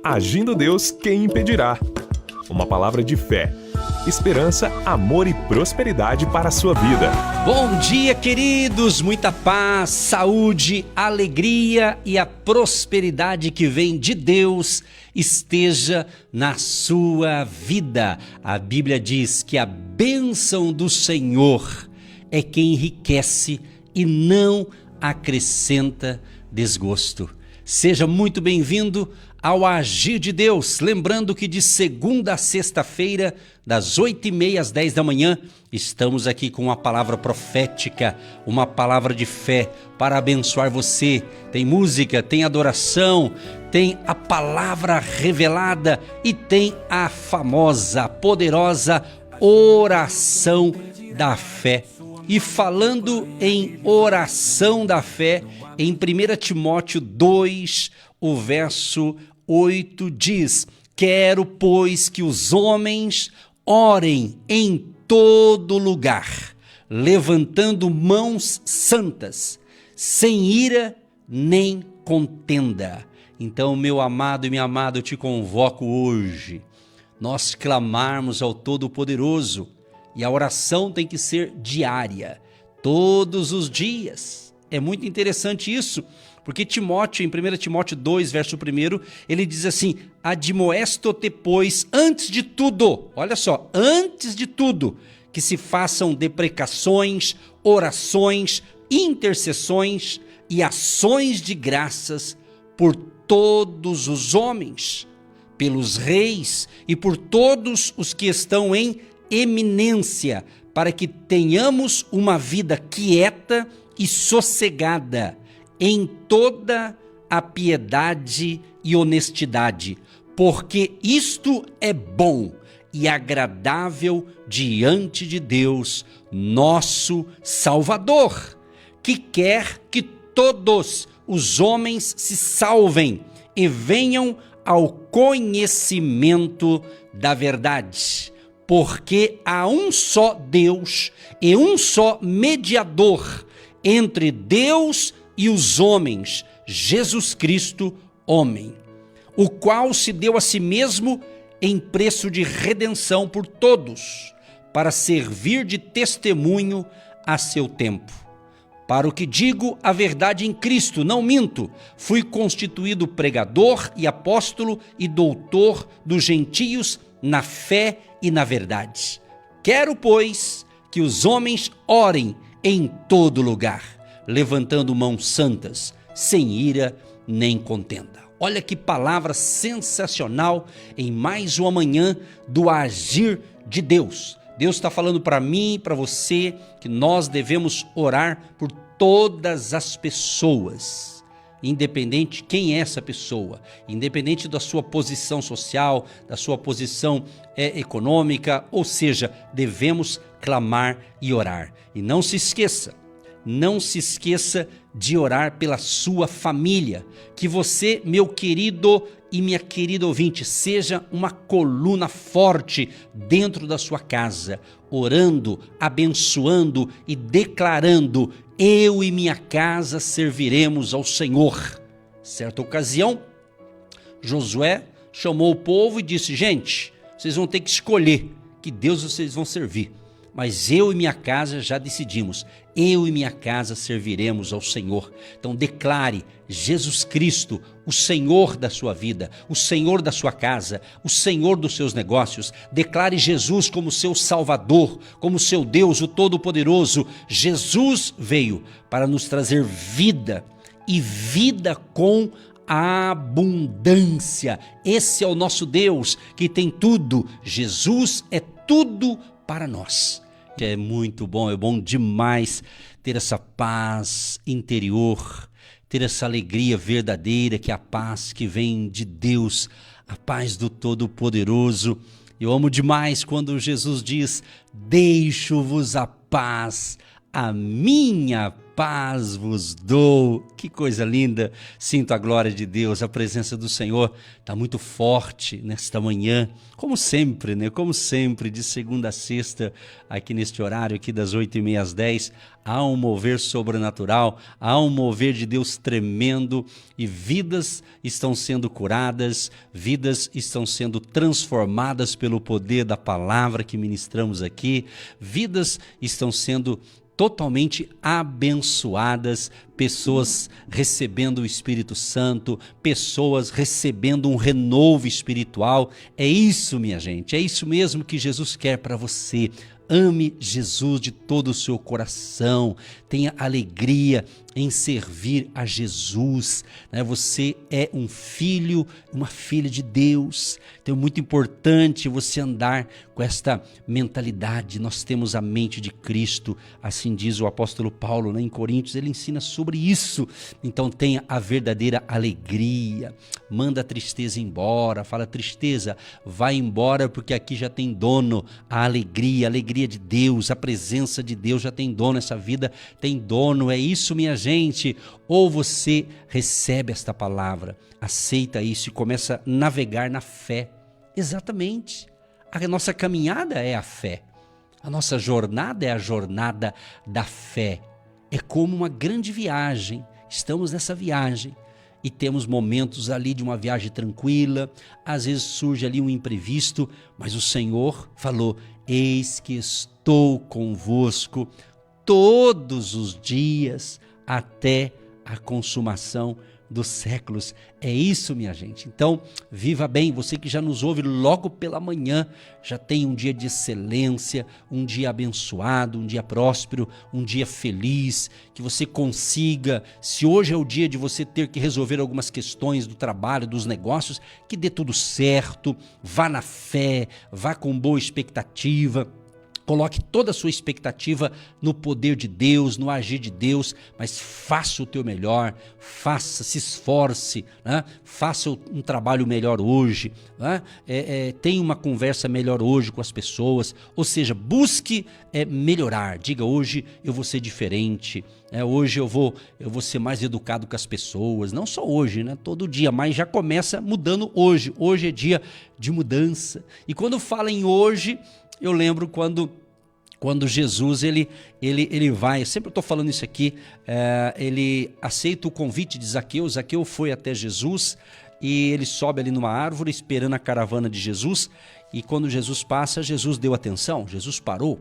Agindo Deus, quem impedirá? Uma palavra de fé, esperança, amor e prosperidade para a sua vida. Bom dia, queridos! Muita paz, saúde, alegria e a prosperidade que vem de Deus esteja na sua vida. A Bíblia diz que a bênção do Senhor é quem enriquece e não acrescenta desgosto. Seja muito bem-vindo ao Agir de Deus, lembrando que de segunda a sexta-feira, das 8h30 às 10 da manhã, estamos aqui com uma palavra profética, uma palavra de fé para abençoar você. Tem música, tem adoração, tem a palavra revelada e tem a famosa, poderosa oração da fé. E falando em oração da fé, em 1 Timóteo 2, o verso 8 diz: quero, pois, que os homens orem em todo lugar, levantando mãos santas, sem ira nem contenda. Então, meu amado e minha amada, eu te convoco hoje, nós clamarmos ao Todo-Poderoso, e a oração tem que ser diária, todos os dias. É muito interessante isso, porque Timóteo, em 1 Timóteo 2, verso 1, ele diz assim: admoesto-te, pois, antes de tudo, olha só, antes de tudo, que se façam deprecações, orações, intercessões e ações de graças por todos os homens, pelos reis e por todos os que estão em eminência, para que tenhamos uma vida quieta e sossegada, em toda a piedade e honestidade, porque isto é bom e agradável diante de Deus, nosso Salvador, que quer que todos os homens se salvem e venham ao conhecimento da verdade. Porque há um só Deus e um só mediador entre Deus e os homens, Jesus Cristo, homem, o qual se deu a si mesmo em preço de redenção por todos, para servir de testemunho a seu tempo. Para o que digo a verdade em Cristo, não minto, fui constituído pregador e apóstolo e doutor dos gentios na fé e na verdade. Quero, pois, que os homens orem em todo lugar, levantando mãos santas, sem ira nem contenda. Olha que palavra sensacional em mais uma manhã do Agir de Deus. Deus está falando para mim e para você que nós devemos orar por todas as pessoas, independente quem é essa pessoa, independente da sua posição social, da sua posição econômica, ou seja, devemos clamar e orar. E não se esqueça de orar pela sua família, que você, meu querido e minha querida ouvinte, seja uma coluna forte dentro da sua casa, orando, abençoando e declarando: eu e minha casa serviremos ao Senhor. Certa ocasião, Josué chamou o povo e disse: gente, vocês vão ter que escolher que Deus vocês vão servir. Mas eu e minha casa já decidimos, eu e minha casa serviremos ao Senhor. Então declare Jesus Cristo, o Senhor da sua vida, o Senhor da sua casa, o Senhor dos seus negócios. Declare Jesus como seu Salvador, como seu Deus, o Todo-Poderoso. Jesus veio para nos trazer vida e vida com abundância. Esse é o nosso Deus que tem tudo. Jesus é tudo para nós. É muito bom, é bom demais ter essa paz interior, ter essa alegria verdadeira, que é a paz que vem de Deus, a paz do Todo-Poderoso. Eu amo demais quando Jesus diz: deixo-vos a paz, a minha paz vos dou. Que coisa linda, sinto a glória de Deus, a presença do Senhor está muito forte nesta manhã, como sempre, né? Como sempre, de segunda a sexta, aqui neste horário, aqui das 8h30 às 10, há um mover sobrenatural, há um mover de Deus tremendo e vidas estão sendo curadas, vidas estão sendo transformadas pelo poder da palavra que ministramos aqui, vidas estão sendo totalmente abençoadas, pessoas recebendo o Espírito Santo, pessoas recebendo um renovo espiritual. É isso, minha gente, é isso mesmo que Jesus quer para você. Ame Jesus de todo o seu coração, tenha alegria em servir a Jesus, né? Você é um filho, uma filha de Deus, então é muito importante você andar com esta mentalidade. Nós temos a mente de Cristo, assim diz o apóstolo Paulo, né? Em Coríntios, ele ensina sobre isso. Então tenha a verdadeira alegria, manda a tristeza embora, fala: tristeza, vai embora, porque aqui já tem dono. A alegria de Deus, a presença de Deus já tem dono, essa vida tem dono. É isso, minha gente. Ou você recebe esta palavra, aceita isso e começa a navegar na fé. Exatamente. A nossa caminhada é a fé. A nossa jornada é a jornada da fé. É como uma grande viagem. Estamos nessa viagem e temos momentos ali de uma viagem tranquila. Às vezes surge ali um imprevisto, mas o Senhor falou: eis que estou convosco todos os dias até a consumação dos séculos. É isso, minha gente. Então, viva bem. Você que já nos ouve logo pela manhã, já tem um dia de excelência, um dia abençoado, um dia próspero, um dia feliz, que você consiga, se hoje é o dia de você ter que resolver algumas questões do trabalho, dos negócios, que dê tudo certo, vá na fé, vá com boa expectativa. Coloque toda a sua expectativa no poder de Deus, no agir de Deus, mas faça o teu melhor, se esforce, né? Faça um trabalho melhor hoje, né? Tenha uma conversa melhor hoje com as pessoas, ou seja, busque melhorar. Diga: hoje eu vou ser diferente, hoje eu vou ser mais educado com as pessoas, não só hoje, né? Todo dia, mas já começa mudando hoje. Hoje é dia de mudança. E quando fala em hoje, eu lembro quando Jesus ele vai, eu sempre estou falando isso aqui, ele aceita o convite de Zaqueu. Zaqueu foi até Jesus e ele sobe ali numa árvore esperando a caravana de Jesus, e quando Jesus passa, Jesus deu atenção, Jesus parou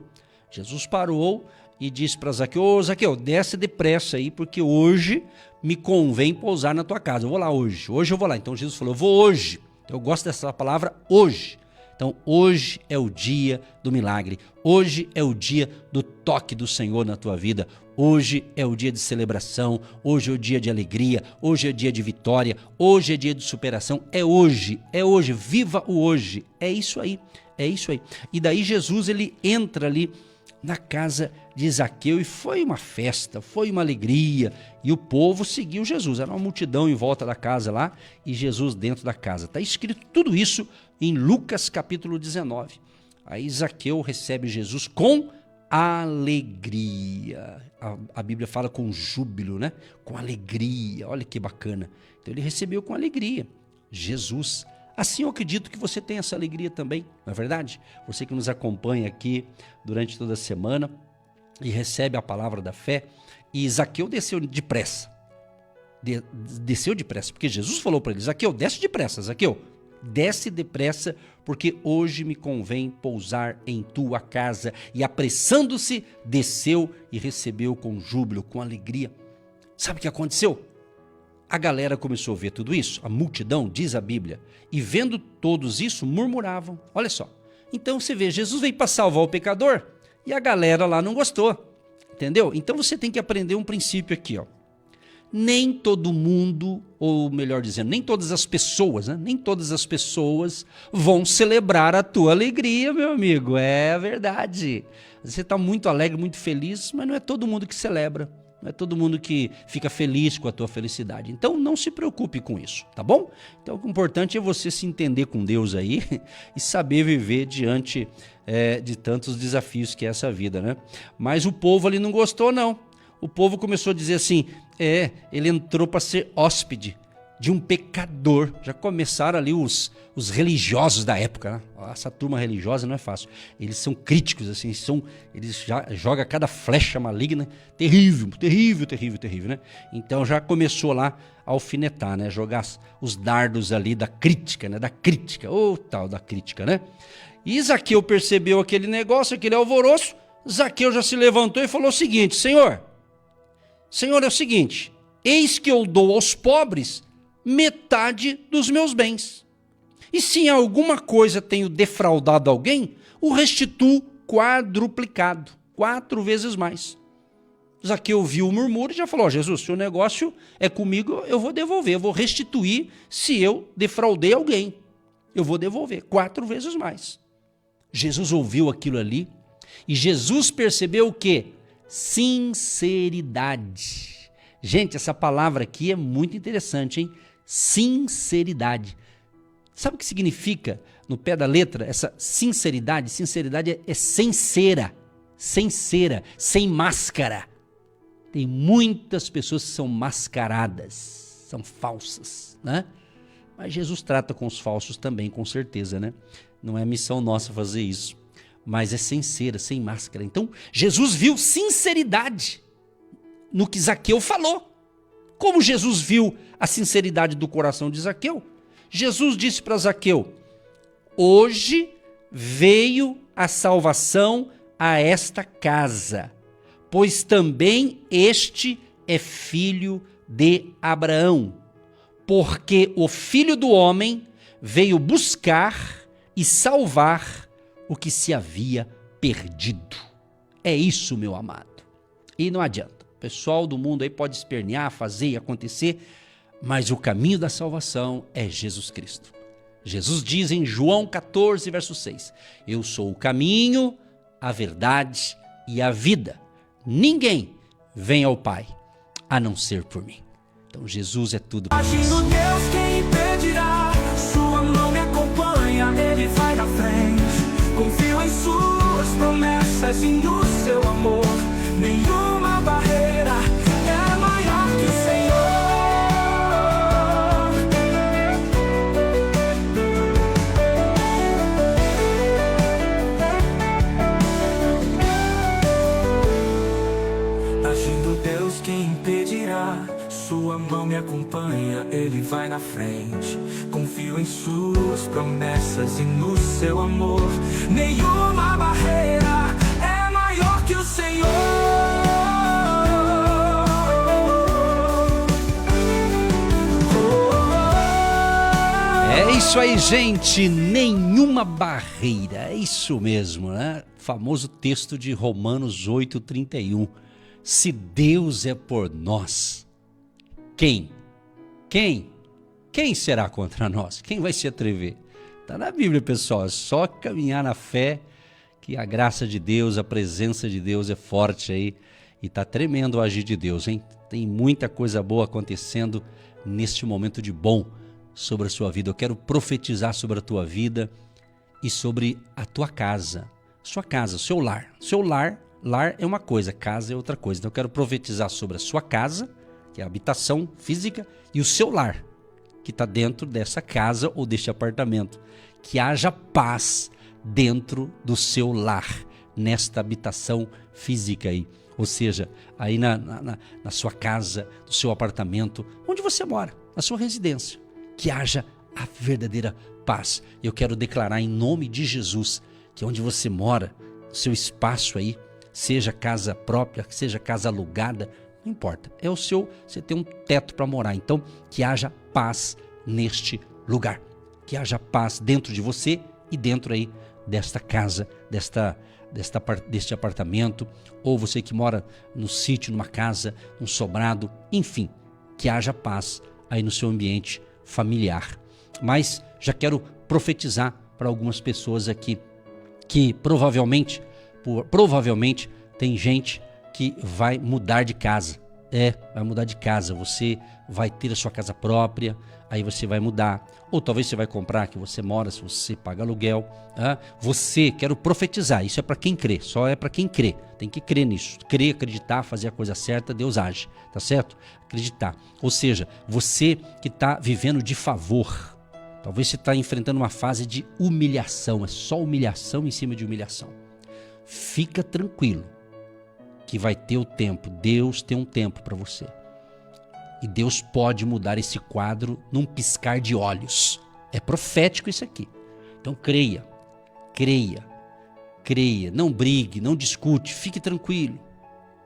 e disse para Zaqueu: ô Zaqueu, desce depressa aí, porque hoje me convém pousar na tua casa, eu vou lá hoje eu vou lá. Então Jesus falou: eu vou hoje. Eu gosto dessa palavra, hoje. Então hoje é o dia do milagre, hoje é o dia do toque do Senhor na tua vida, hoje é o dia de celebração, hoje é o dia de alegria, hoje é o dia de vitória, hoje é dia de superação. É hoje, viva o hoje, é isso aí. E daí Jesus ele entra ali na casa de Zaqueu e foi uma festa, foi uma alegria, e o povo seguiu Jesus. Era uma multidão em volta da casa lá e Jesus dentro da casa. Está escrito tudo isso em Lucas capítulo 19. Aí Zaqueu recebe Jesus com alegria. A Bíblia fala com júbilo, né? Com alegria. Olha que bacana. Então ele recebeu com alegria Jesus. Assim eu acredito que você tem essa alegria também, não é verdade? Você que nos acompanha aqui durante toda a semana e recebe a palavra da fé. E Zaqueu desceu depressa. Desceu depressa, porque Jesus falou para ele: Zaqueu, desce depressa, Zaqueu. Desce depressa, porque hoje me convém pousar em tua casa. E apressando-se, desceu e recebeu com júbilo, com alegria. Sabe o que aconteceu? A galera começou a ver tudo isso, a multidão, diz a Bíblia, e vendo todos isso, murmuravam. Olha só, então você vê, Jesus veio para salvar o pecador, e a galera lá não gostou, entendeu? Então você tem que aprender um princípio aqui, ó. Nem todo mundo, ou melhor dizendo, nem todas as pessoas, né? Nem todas as pessoas vão celebrar a tua alegria, meu amigo. É verdade. Você está muito alegre, muito feliz, mas não é todo mundo que celebra. Não é todo mundo que fica feliz com a tua felicidade. Então não se preocupe com isso, tá bom? Então o importante é você se entender com Deus aí e saber viver diante de tantos desafios que é essa vida, né? Mas o povo ali não gostou, não. O povo começou a dizer assim, ele entrou para ser hóspede de um pecador. Já começaram ali os religiosos da época, né? Essa turma religiosa não é fácil. Eles são críticos, assim, eles já jogam cada flecha maligna, terrível, terrível, terrível, terrível, né? Então já começou lá a alfinetar, né? Jogar os dardos ali da crítica, né? Da crítica, tal da crítica, né? E Zaqueu percebeu aquele negócio, aquele alvoroço. Zaqueu já se levantou e falou o seguinte: Senhor, é o seguinte, eis que eu dou aos pobres metade dos meus bens. E se em alguma coisa tenho defraudado alguém, o restituo quadruplicado, 4 vezes mais. Zaqueu viu o murmúrio e já falou: Jesus, se o negócio é comigo, eu vou devolver, eu vou restituir. Se eu defraudei alguém, eu vou devolver 4 vezes mais. Jesus ouviu aquilo ali e Jesus percebeu o quê? Sinceridade. Gente, essa palavra aqui é muito interessante, hein? Sinceridade. Sabe o que significa, no pé da letra, essa sinceridade? Sinceridade é sem cera, sem máscara. Tem muitas pessoas que são mascaradas, são falsas, né? Mas Jesus trata com os falsos também, com certeza, né? Não é missão nossa fazer isso, mas é sem cera, sem máscara. Então, Jesus viu sinceridade no que Zaqueu falou. Como Jesus viu a sinceridade do coração de Zaqueu? Jesus disse para Zaqueu: hoje veio a salvação a esta casa, pois também este é filho de Abraão, porque o Filho do Homem veio buscar e salvar o que se havia perdido. É isso, meu amado. E não adianta. O pessoal do mundo aí pode espernear, fazer e acontecer, mas o caminho da salvação é Jesus Cristo. Jesus diz em João 14, verso 6, eu sou o caminho, a verdade e a vida. Ninguém vem ao Pai a não ser por mim. Então Jesus é tudo. Agindo Deus, quem impedirá? Sua mão me acompanha, Ele vai na frente. Confio em suas promessas e no seu amor. Nenhuma barreira é maior que o Senhor. Agindo Deus, quem impedirá? Sua mão me acompanha, Ele vai na frente. Confio em suas promessas e no seu amor. Nenhuma barreira é maior que o Senhor. É isso aí, gente, nenhuma barreira, é isso mesmo, né? Famoso texto de Romanos 8:31. Se Deus é por nós, quem será contra nós? Quem vai se atrever? Está na Bíblia, pessoal, é só caminhar na fé que a graça de Deus, a presença de Deus é forte aí e está tremendo o agir de Deus, hein? Tem muita coisa boa acontecendo neste momento de bom sobre a sua vida. Eu quero profetizar sobre a tua vida e sobre a tua casa, sua casa, seu lar. Seu lar é uma coisa, casa é outra coisa. Então eu quero profetizar sobre a sua casa, que é a habitação física, e o seu lar, que está dentro dessa casa ou deste apartamento. Que haja paz dentro do seu lar, nesta habitação física aí. Ou seja, aí na sua casa, no seu apartamento, onde você mora, na sua residência. Que haja a verdadeira paz. Eu quero declarar em nome de Jesus que onde você mora, o seu espaço aí, seja casa própria, seja casa alugada, não importa, é o seu, você tem um teto para morar, então que haja paz neste lugar, que haja paz dentro de você e dentro aí desta casa, deste apartamento, ou você que mora no sítio, numa casa, num sobrado, enfim, que haja paz aí no seu ambiente familiar. Mas já quero profetizar para algumas pessoas aqui que provavelmente tem gente que vai mudar de casa. Vai mudar de casa, você vai ter a sua casa própria, aí você vai mudar. Ou talvez você vai comprar que você mora, se você paga aluguel. Quero profetizar, isso é para quem crê, só é para quem crê. Tem que crer nisso, crer, acreditar, fazer a coisa certa, Deus age, tá certo? Acreditar. Ou seja, você que está vivendo de favor, talvez você está enfrentando uma fase de humilhação, é só humilhação em cima de humilhação. Fica tranquilo, que vai ter o tempo, Deus tem um tempo para você. E Deus pode mudar esse quadro num piscar de olhos. É profético isso aqui. Então creia, não brigue, não discute, fique tranquilo.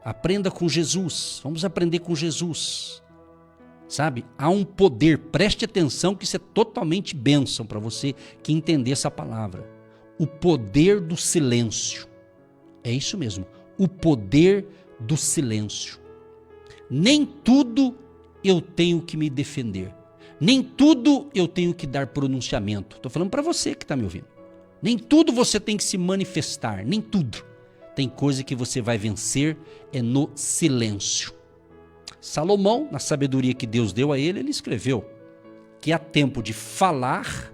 Aprenda com Jesus, vamos aprender com Jesus. Sabe, há um poder, preste atenção que isso é totalmente bênção para você que entender essa palavra. O poder do silêncio. É isso mesmo. O poder do silêncio. Nem tudo eu tenho que me defender. Nem tudo eu tenho que dar pronunciamento. Estou falando para você que está me ouvindo. Nem tudo você tem que se manifestar. Nem tudo. Tem coisa que você vai vencer no silêncio. Salomão, na sabedoria que Deus deu a ele escreveu que há tempo de falar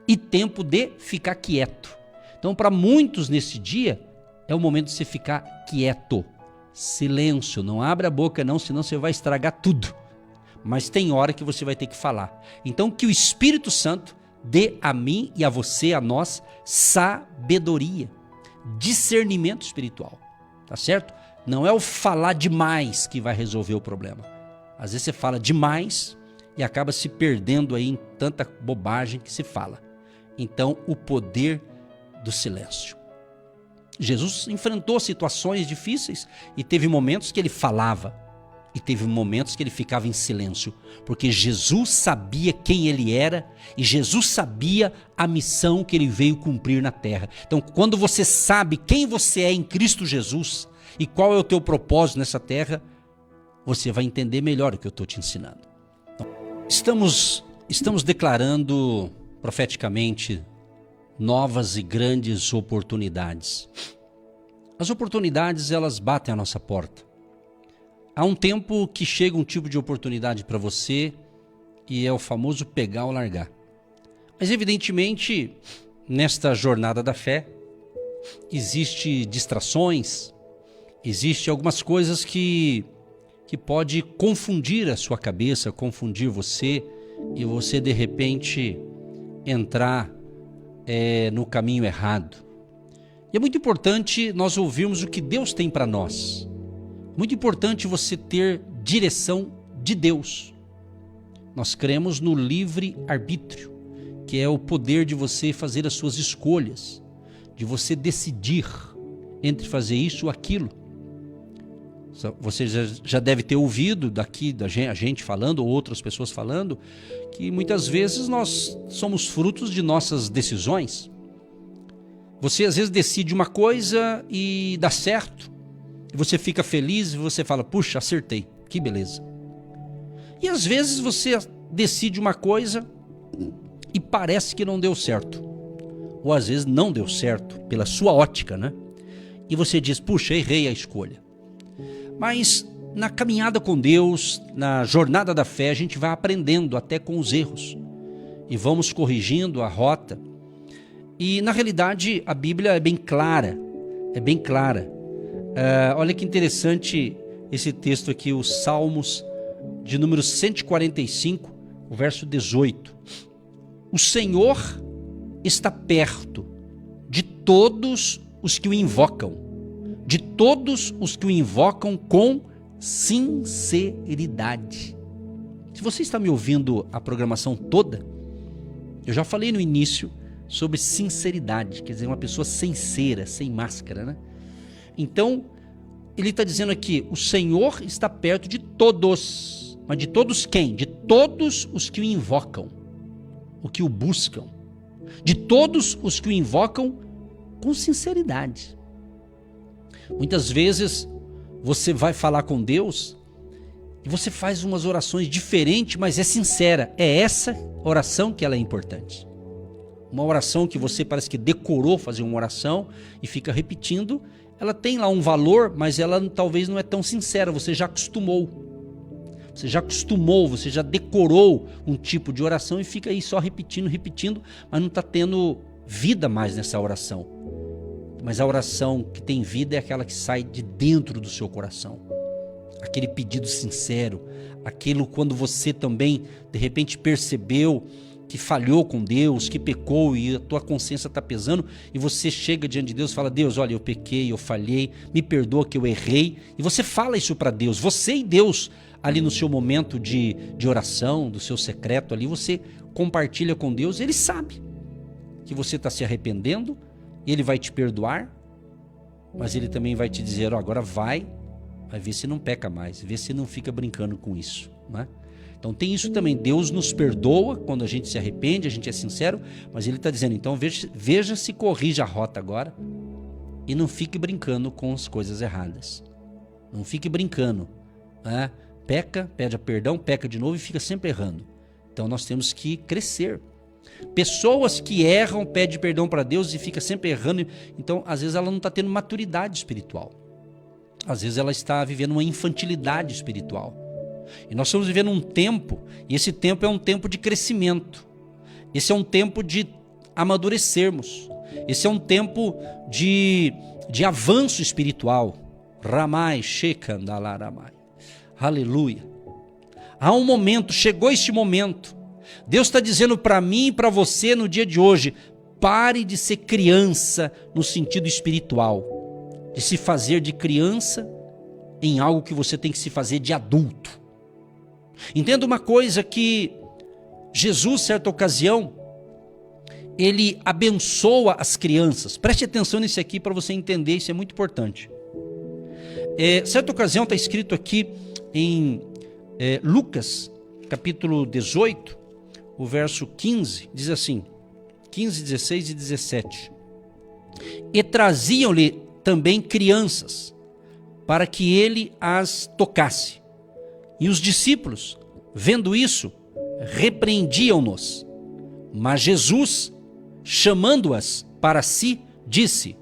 e tempo de ficar quieto. Então, para muitos nesse dia, é o momento de você ficar quieto. Silêncio, não abra a boca não, senão você vai estragar tudo. Mas tem hora que você vai ter que falar. Então que o Espírito Santo dê a mim e a você, a nós, sabedoria, discernimento espiritual. Tá certo? Não é o falar demais que vai resolver o problema. Às vezes você fala demais e acaba se perdendo aí em tanta bobagem que se fala. Então o poder do silêncio. Jesus enfrentou situações difíceis e teve momentos que ele falava e teve momentos que ele ficava em silêncio, porque Jesus sabia quem ele era e Jesus sabia a missão que ele veio cumprir na terra. Então, quando você sabe quem você é em Cristo Jesus e qual é o teu propósito nessa terra, você vai entender melhor o que eu estou te ensinando. Então, estamos declarando profeticamente novas e grandes oportunidades. As oportunidades, elas batem à nossa porta. Há um tempo que chega um tipo de oportunidade para você e é o famoso pegar ou largar. Mas evidentemente, nesta jornada da fé, existe distrações, existe algumas coisas que pode confundir a sua cabeça, confundir você e você de repente entrar no caminho errado. E é muito importante nós ouvirmos o que Deus tem para nós. Muito importante você ter direção de Deus. Nós cremos no livre-arbítrio, que é o poder de você fazer as suas escolhas, de você decidir entre fazer isso ou aquilo. Você já deve ter ouvido daqui a gente falando, ou outras pessoas falando, que muitas vezes nós somos frutos de nossas decisões. Você às vezes decide uma coisa e dá certo, e você fica feliz e você fala, puxa, acertei, que beleza. E às vezes você decide uma coisa e parece que não deu certo, ou às vezes não deu certo, pela sua ótica, né? E você diz, puxa, errei a escolha. Mas na caminhada com Deus, na jornada da fé, a gente vai aprendendo até com os erros e vamos corrigindo a rota. E na realidade a Bíblia é bem clara, olha que interessante esse texto aqui, os Salmos de número 145, o verso 18. O Senhor está perto de todos os que o invocam, de todos os que o invocam com sinceridade. Se você está me ouvindo a programação toda, eu já falei no início sobre sinceridade, quer dizer, uma pessoa sincera, sem máscara, né? Então, ele está dizendo aqui, o Senhor está perto de todos. Mas de todos quem? De todos os que o invocam, o que o buscam. De todos os que o invocam com sinceridade. Muitas vezes você vai falar com Deus e você faz umas orações diferentes, mas é sincera. É essa oração que ela é importante. Uma oração que você parece que decorou fazer uma oração e fica repetindo, ela tem lá um valor, mas ela talvez não é tão sincera, você já acostumou. Você já acostumou, você já decorou um tipo de oração e fica aí só repetindo, mas não está tendo vida mais nessa oração. Mas a oração que tem vida é aquela que sai de dentro do seu coração. Aquele pedido sincero, aquilo quando você também, de repente, percebeu que falhou com Deus, que pecou e a tua consciência está pesando, e você chega diante de Deus e fala: Deus, olha, eu pequei, eu falhei, me perdoa que eu errei. E você fala isso para Deus, você e Deus, ali no seu momento de oração, do seu secreto ali, você compartilha com Deus, Ele sabe que você está se arrependendo, Ele vai te perdoar, mas Ele também vai te dizer: agora vai ver se não peca mais, vê se não fica brincando com isso, né? Então tem isso também, Deus nos perdoa quando a gente se arrepende, a gente é sincero, mas Ele está dizendo: então veja se corrija a rota agora e não fique brincando com as coisas erradas, não fique brincando, né? Peca, pede perdão, peca de novo e fica sempre errando. Então nós temos que crescer. Pessoas que erram, pedem perdão para Deus e fica sempre errando, então às vezes ela não está tendo maturidade espiritual, às vezes ela está vivendo uma infantilidade espiritual. E nós estamos vivendo um tempo, e esse tempo é um tempo de crescimento, esse é um tempo de amadurecermos, esse é um tempo de avanço espiritual. Ramai, Shekandalamai. Aleluia. Há um momento, chegou este momento. Deus está dizendo para mim e para você no dia de hoje: pare de ser criança no sentido espiritual, de se fazer de criança em algo que você tem que se fazer de adulto. Entenda uma coisa, que Jesus, certa ocasião, Ele abençoa as crianças. Preste atenção nisso aqui para você entender, isso é muito importante. Certa ocasião está escrito aqui em Lucas, capítulo 18, o verso 15, diz assim, 15, 16 e 17. E traziam-lhe também crianças, para que ele as tocasse. E os discípulos, vendo isso, repreendiam-nos. Mas Jesus, chamando-as para si, disse: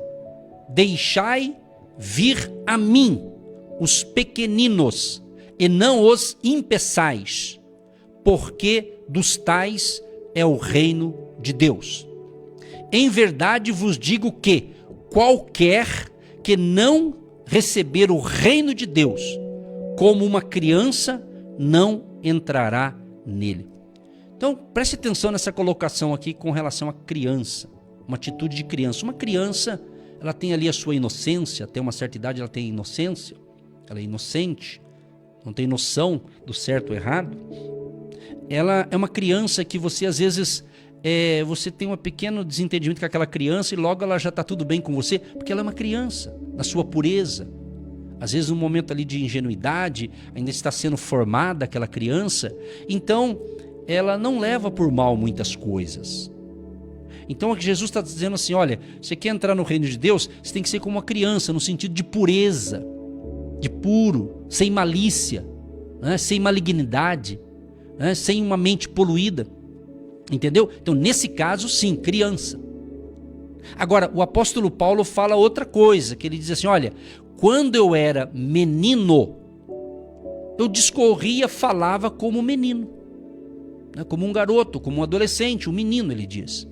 deixai vir a mim os pequeninos, e não os impeçais, porque dos tais é o reino de Deus. Em verdade vos digo que qualquer que não receber o reino de Deus como uma criança, não entrará nele. Então, preste atenção nessa colocação aqui com relação à criança, uma atitude de criança. Uma criança, ela tem ali a sua inocência, até uma certa idade ela tem inocência, ela é inocente, não tem noção do certo ou errado. Ela é uma criança que você às vezes você tem um pequeno desentendimento com aquela criança e logo ela já está tudo bem com você, porque ela é uma criança, na sua pureza. Às vezes um momento ali de ingenuidade, ainda está sendo formada aquela criança, então ela não leva por mal muitas coisas. Então Jesus está dizendo assim: olha, você quer entrar no reino de Deus, você tem que ser como uma criança, no sentido de pureza, de puro, sem malícia, né? Sem malignidade, né? Sem uma mente poluída. Entendeu? Então, nesse caso, sim, criança. Agora, o apóstolo Paulo fala outra coisa, que ele diz assim: olha, quando eu era menino, eu discorria, falava como menino, né? Como um garoto, como um adolescente, um menino, ele diz.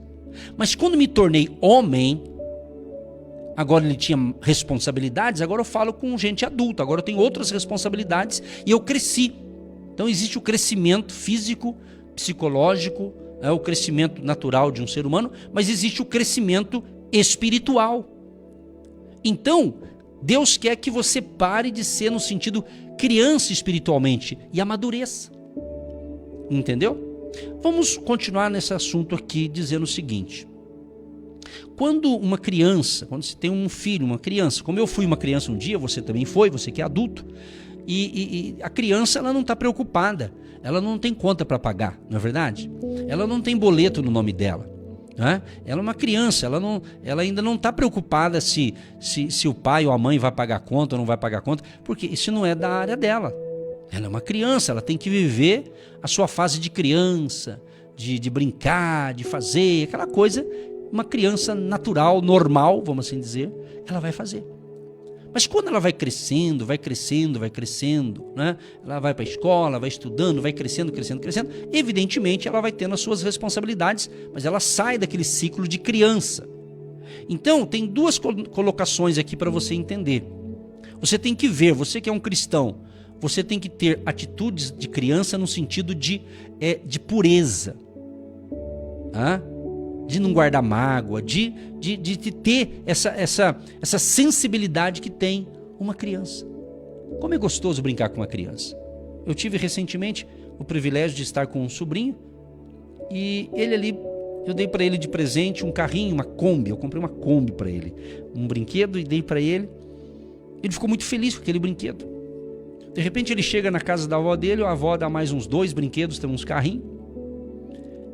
Mas quando me tornei homem, agora ele tinha responsabilidades, agora eu falo com gente adulta, agora eu tenho outras responsabilidades e eu cresci. Então existe o crescimento físico, psicológico, é o crescimento natural de um ser humano, mas existe o crescimento espiritual. Então, Deus quer que você pare de ser no sentido criança espiritualmente e amadureça. Entendeu? Vamos continuar nesse assunto aqui dizendo o seguinte: quando uma criança, quando você tem um filho, uma criança, como eu fui uma criança um dia, você também foi, você que é adulto, e a criança ela não está preocupada, ela não tem conta para pagar, não é verdade? Ela não tem boleto no nome dela, né? Ela é uma criança, ela ainda não está preocupada se o pai ou a mãe vai pagar conta ou não vai pagar conta, porque isso não é da área dela. Ela é uma criança, ela tem que viver a sua fase de criança, de brincar, de fazer, aquela coisa, uma criança natural, normal, vamos assim dizer, ela vai fazer. Mas quando ela vai crescendo, né? Ela vai para a escola, vai estudando, vai crescendo, evidentemente ela vai tendo as suas responsabilidades, mas ela sai daquele ciclo de criança. Então, tem duas colocações aqui para você entender. Você tem que ver, você que é um cristão, você tem que ter atitudes de criança no sentido de pureza, tá? De não guardar mágoa, de ter essa sensibilidade que tem uma criança. Como é gostoso brincar com uma criança. Eu tive recentemente o privilégio de estar com um sobrinho e ele ali, eu dei para ele de presente um carrinho, uma Kombi. Eu comprei uma Kombi para ele, um brinquedo, e dei para ele. Ele ficou muito feliz com aquele brinquedo. De repente ele chega na casa da avó dele, a avó dá mais uns 2 brinquedos, tem uns carrinhos.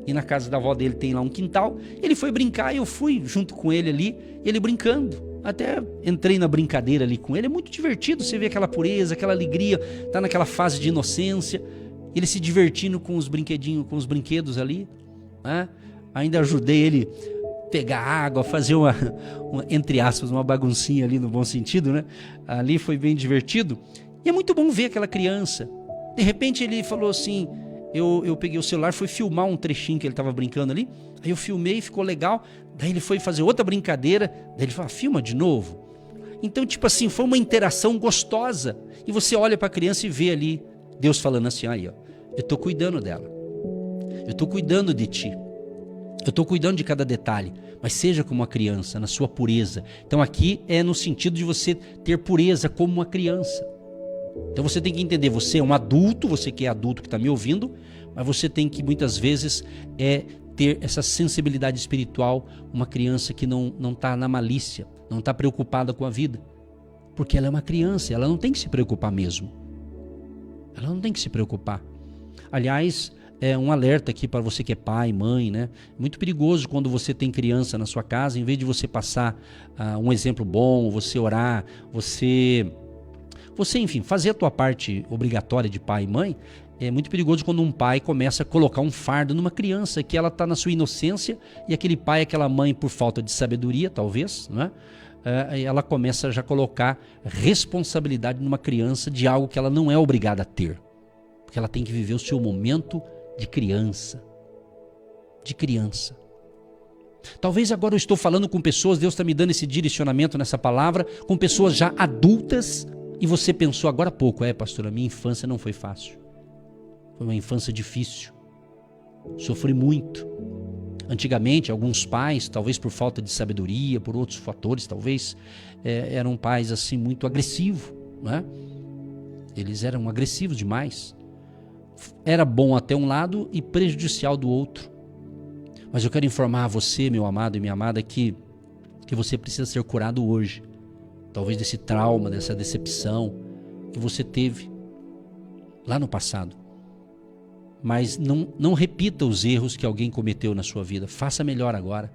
E na casa da avó dele tem lá um quintal. Ele foi brincar e eu fui junto com ele ali, ele brincando. Até entrei na brincadeira ali com ele. É muito divertido, você vê aquela pureza, aquela alegria, tá naquela fase de inocência. Ele se divertindo com os brinquedinhos, com os brinquedos ali, né? Ainda ajudei ele pegar água, fazer uma, entre aspas, uma baguncinha ali no bom sentido, né? Ali foi bem divertido. E é muito bom ver aquela criança. De repente ele falou assim... Eu peguei o celular, fui filmar um trechinho que ele estava brincando ali. Aí eu filmei, ficou legal. Daí ele foi fazer outra brincadeira. Daí ele falou, filma de novo. Então, tipo assim, foi uma interação gostosa. E você olha para a criança e vê ali Deus falando assim, aí, ó, eu estou cuidando dela. Eu estou cuidando de ti. Eu estou cuidando de cada detalhe. Mas seja como uma criança, na sua pureza. Então aqui é no sentido de você ter pureza como uma criança. Então você tem que entender, você é um adulto, você que é adulto que está me ouvindo, mas você tem que muitas vezes ter essa sensibilidade espiritual, uma criança que não está na malícia, não está preocupada com a vida. Porque ela é uma criança, ela não tem que se preocupar mesmo. Ela não tem que se preocupar. Aliás, é um alerta aqui para você que é pai, mãe, né? Muito perigoso quando você tem criança na sua casa, em vez de você passar um exemplo bom, você orar, você, enfim, fazer a tua parte obrigatória de pai e mãe. É muito perigoso quando um pai começa a colocar um fardo numa criança que ela está na sua inocência e aquele pai, aquela mãe, por falta de sabedoria, talvez, né? Ela começa já a colocar responsabilidade numa criança de algo que ela não é obrigada a ter. Porque ela tem que viver o seu momento de criança. De criança. Talvez agora eu estou falando com pessoas, Deus está me dando esse direcionamento nessa palavra, com pessoas já adultas, e você pensou agora há pouco, pastor, a minha infância não foi fácil. Foi uma infância difícil. Sofri muito. Antigamente, alguns pais, talvez por falta de sabedoria, por outros fatores, talvez, eram pais assim muito agressivos, né? Eles eram agressivos demais. Era bom até um lado e prejudicial do outro. Mas eu quero informar a você, meu amado e minha amada, que você precisa ser curado hoje. Talvez desse trauma, dessa decepção que você teve lá no passado. Mas não repita os erros que alguém cometeu na sua vida. Faça melhor agora.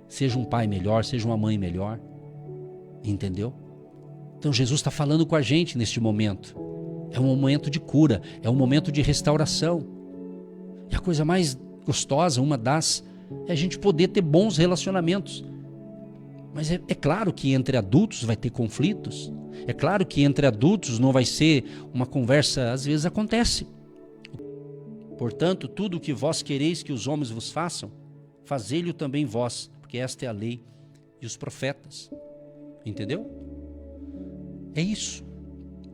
Seja um pai melhor, seja uma mãe melhor. Entendeu? Então Jesus está falando com a gente neste momento. É um momento de cura, é um momento de restauração. E a coisa mais gostosa, uma das, é a gente poder ter bons relacionamentos. Mas é claro que entre adultos vai ter conflitos. É claro que entre adultos não vai ser uma conversa, às vezes acontece. Portanto, tudo o que vós quereis que os homens vos façam, fazei-lhe também vós, porque esta é a lei e os profetas. Entendeu? É isso.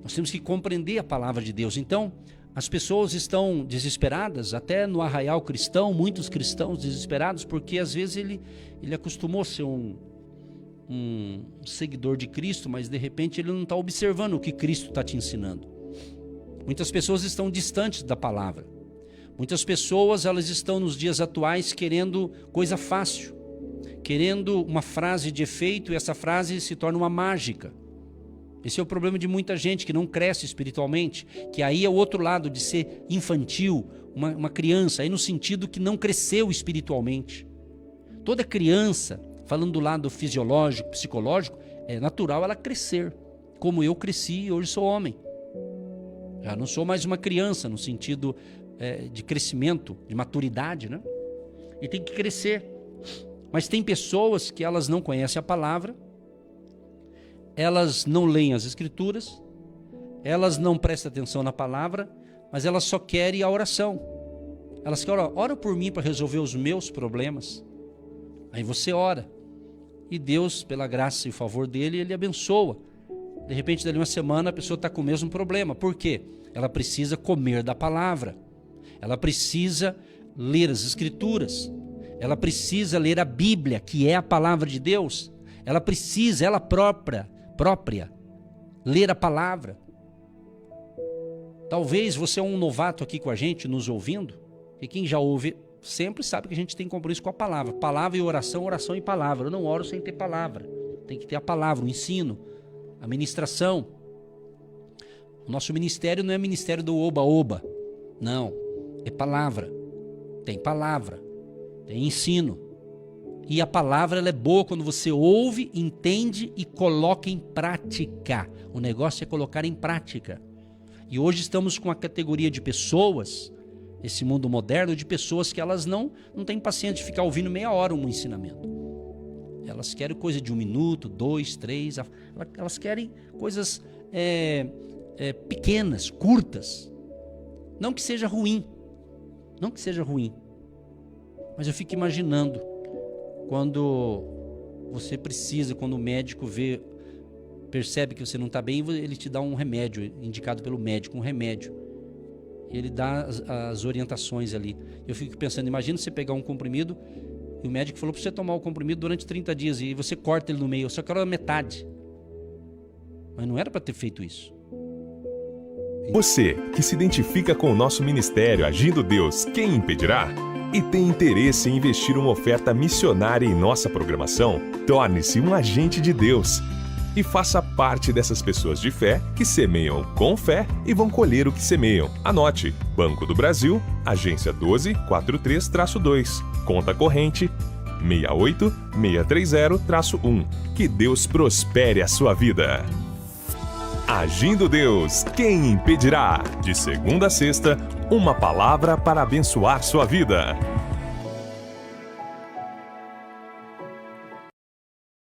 Nós temos que compreender a palavra de Deus. Então, as pessoas estão desesperadas, até no arraial cristão, muitos cristãos desesperados, porque às vezes ele acostumou a ser um seguidor de Cristo, mas de repente ele não está observando o que Cristo está te ensinando. Muitas pessoas estão distantes da palavra. Muitas pessoas, elas estão nos dias atuais querendo coisa fácil, querendo uma frase de efeito, e essa frase se torna uma mágica. Esse é o problema de muita gente que não cresce espiritualmente, que aí é o outro lado de ser infantil, uma criança, aí no sentido que não cresceu espiritualmente. Toda criança, falando do lado fisiológico, psicológico, é natural ela crescer, como eu cresci e hoje sou homem. Já não sou mais uma criança no sentido de crescimento, de maturidade, né? E tem que crescer. Mas tem pessoas que elas não conhecem a palavra, elas não leem as Escrituras, elas não prestam atenção na palavra, mas elas só querem a oração. Elas querem, ora por mim para resolver os meus problemas. Aí você ora. E Deus, pela graça e o favor dele, ele abençoa. De repente, dali uma semana, a pessoa está com o mesmo problema. Por quê? Ela precisa comer da palavra. Ela precisa ler as Escrituras. Ela precisa ler a Bíblia, que é a palavra de Deus. Ela precisa, ela própria, ler a palavra. Talvez você é um novato aqui com a gente, nos ouvindo, e quem já ouve sempre sabe que a gente tem compromisso com a palavra. Palavra e oração, oração e palavra. Eu não oro sem ter palavra. Tem que ter a palavra, o ensino, a ministração. O nosso ministério não é ministério do oba-oba. Não, é palavra. Tem ensino. E a palavra ela é boa quando você ouve, entende e coloca em prática. O negócio é colocar em prática. E hoje estamos com a categoria de pessoas, esse mundo moderno, de pessoas que elas não têm paciência de ficar ouvindo meia hora um ensinamento. Elas querem coisa de 1 minuto, 2, 3, elas querem coisas pequenas, curtas. Não que seja ruim, mas eu fico imaginando quando você precisa, quando o médico percebe que você não está bem, ele te dá um remédio, indicado pelo médico, um remédio. Ele dá as orientações ali. Eu fico pensando, imagina você pegar um comprimido e o médico falou para você tomar o comprimido durante 30 dias e você corta ele no meio, eu só quero a metade. Mas não era para ter feito isso. Você que se identifica com o nosso ministério Agindo Deus, quem impedirá? E tem interesse em investir uma oferta missionária em nossa programação? Torne-se um agente de Deus e faça parte dessas pessoas de fé que semeiam com fé e vão colher o que semeiam. Anote: Banco do Brasil, agência 1243-2, conta corrente 68630-1. Que Deus prospere a sua vida. Agindo Deus, quem impedirá? De segunda a sexta, uma palavra para abençoar sua vida.